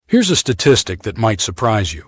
Here's a statistic that might surprise you.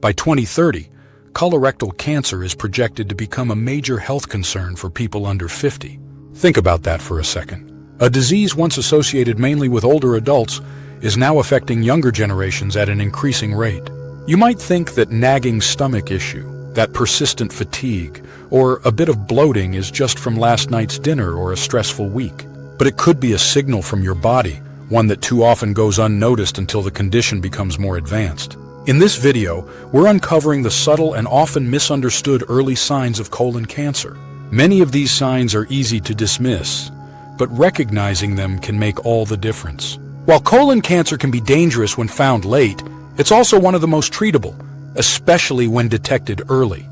By 2030, colorectal cancer is projected to become a major health concern for people under 50. Think about that for a second. A disease once associated mainly with older adults is now affecting younger generations at an increasing rate. You might think that nagging stomach issue, that persistent fatigue, or a bit of bloating is just from last night's dinner or a stressful week. But it could be a signal from your body, one that too often goes unnoticed until the condition becomes more advanced. In this video, we're uncovering the subtle and often misunderstood early signs of colon cancer. Many of these signs are easy to dismiss, but recognizing them can make all the difference. While colon cancer can be dangerous when found late, it's also one of the most treatable, especially when detected early.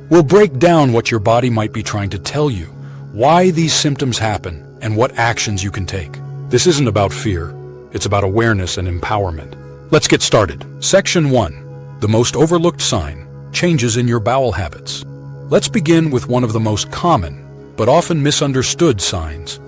We'll break down what your body might be trying to tell you, why these symptoms happen, and what actions you can take. This isn't about fear, it's about awareness and empowerment. Let's get started. Section 1. The most overlooked sign: changes in your bowel habits. Let's begin with one of the most common, but often misunderstood signs: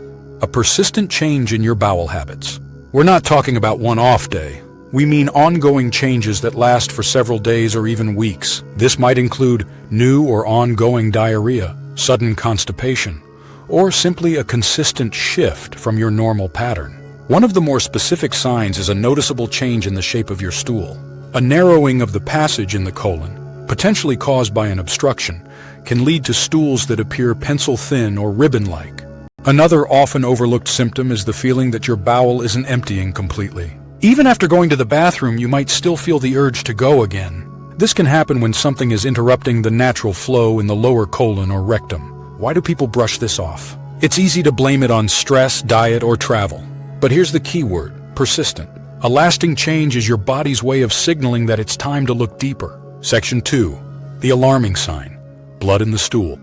a persistent change in your bowel habits. We're not talking about one off day. We mean ongoing changes that last for several days or even weeks. This might include new or ongoing diarrhea, sudden constipation, or simply a consistent shift from your normal pattern. One of the more specific signs is a noticeable change in the shape of your stool. A narrowing of the passage in the colon, potentially caused by an obstruction, can lead to stools that appear pencil-thin or ribbon-like. Another often overlooked symptom is the feeling that your bowel isn't emptying completely. Even after going to the bathroom, you might still feel the urge to go again. This can happen when something is interrupting the natural flow in the lower colon or rectum. Why do people brush this off? It's easy to blame it on stress, diet, or travel. But here's the key word: persistent. A lasting change is your body's way of signaling that it's time to look deeper. Section 2. The alarming sign: blood in the stool.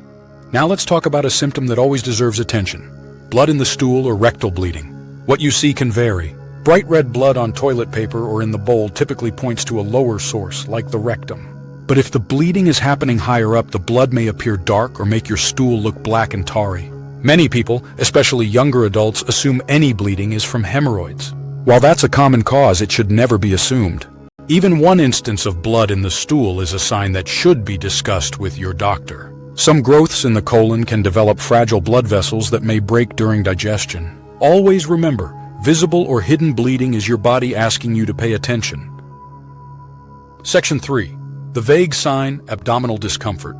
Now let's talk about a symptom that always deserves attention: blood in the stool or rectal bleeding. What you see can vary. Bright red blood on toilet paper or in the bowl typically points to a lower source, like the rectum. But if the bleeding is happening higher up, the blood may appear dark or make your stool look black and tarry. Many people, especially younger adults, assume any bleeding is from hemorrhoids. While that's a common cause, it should never be assumed. Even one instance of blood in the stool is a sign that should be discussed with your doctor. Some growths in the colon can develop fragile blood vessels that may break during digestion. Always remember, visible or hidden bleeding is your body asking you to pay attention. Section 3. The vague sign: abdominal discomfort.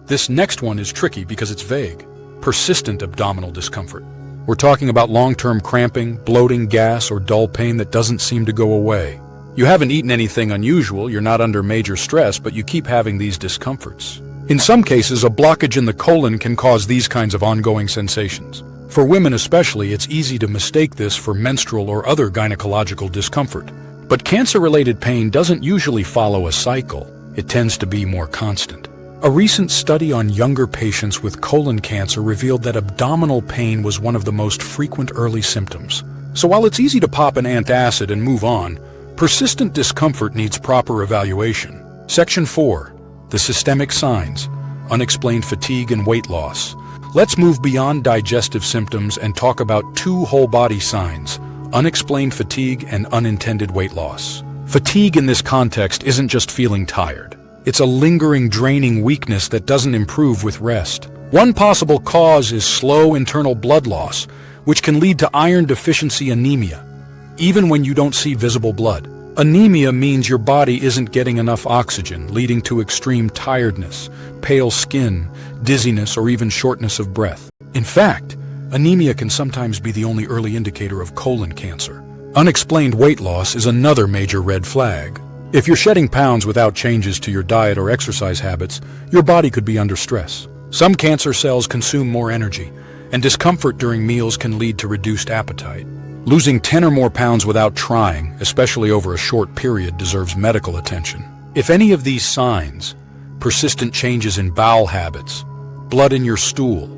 This next one is tricky because it's vague. Persistent abdominal discomfort. We're talking about long-term cramping, bloating, gas, or dull pain that doesn't seem to go away. You haven't eaten anything unusual, you're not under major stress, but you keep having these discomforts. In some cases, a blockage in the colon can cause these kinds of ongoing sensations. For women especially, it's easy to mistake this for menstrual or other gynecological discomfort. But cancer-related pain doesn't usually follow a cycle. It tends to be more constant. A recent study on younger patients with colon cancer revealed that abdominal pain was one of the most frequent early symptoms. So while it's easy to pop an antacid and move on, persistent discomfort needs proper evaluation. Section 4. The systemic signs: unexplained fatigue and weight loss. Let's move beyond digestive symptoms and talk about two whole-body signs: unexplained fatigue and unintended weight loss. Fatigue in this context isn't just feeling tired. It's a lingering, draining weakness that doesn't improve with rest. One possible cause is slow internal blood loss, which can lead to iron deficiency anemia, even when you don't see visible blood. Anemia means your body isn't getting enough oxygen, leading to extreme tiredness, pale skin, dizziness, or even shortness of breath. In fact, anemia can sometimes be the only early indicator of colon cancer. Unexplained weight loss is another major red flag. If you're shedding pounds without changes to your diet or exercise habits, your body could be under stress. Some cancer cells consume more energy, and discomfort during meals can lead to reduced appetite. Losing 10 or more pounds without trying, especially over a short period, deserves medical attention. If any of these signs, persistent changes in bowel habits, blood in your stool,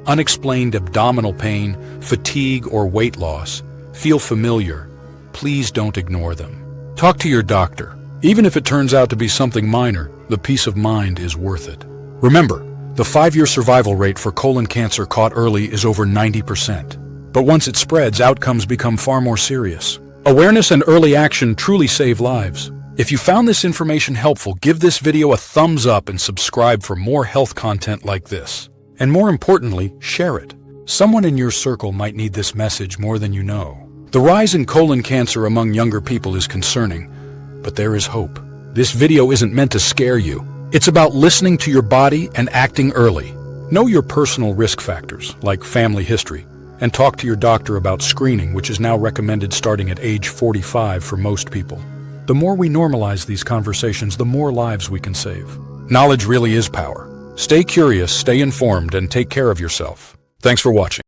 unexplained abdominal pain, fatigue, or weight loss, feel familiar, please don't ignore them. Talk to your doctor. Even if it turns out to be something minor, the peace of mind is worth it. Remember, the 5-year survival rate for colon cancer caught early is over 90%. But once it spreads, outcomes become far more serious. Awareness and early action truly save lives. If you found this information helpful, give this video a thumbs up and subscribe for more health content like this. And more importantly, share it. Someone in your circle might need this message more than you know. The rise in colon cancer among younger people is concerning, but there is hope. This video isn't meant to scare you. It's about listening to your body and acting early. Know your personal risk factors, like family history, and talk to your doctor about screening, which is now recommended starting at age 45 for most people. The more we normalize these conversations, the more lives we can save. Knowledge really is power. Stay curious, stay informed, and take care of yourself. Thanks for watching.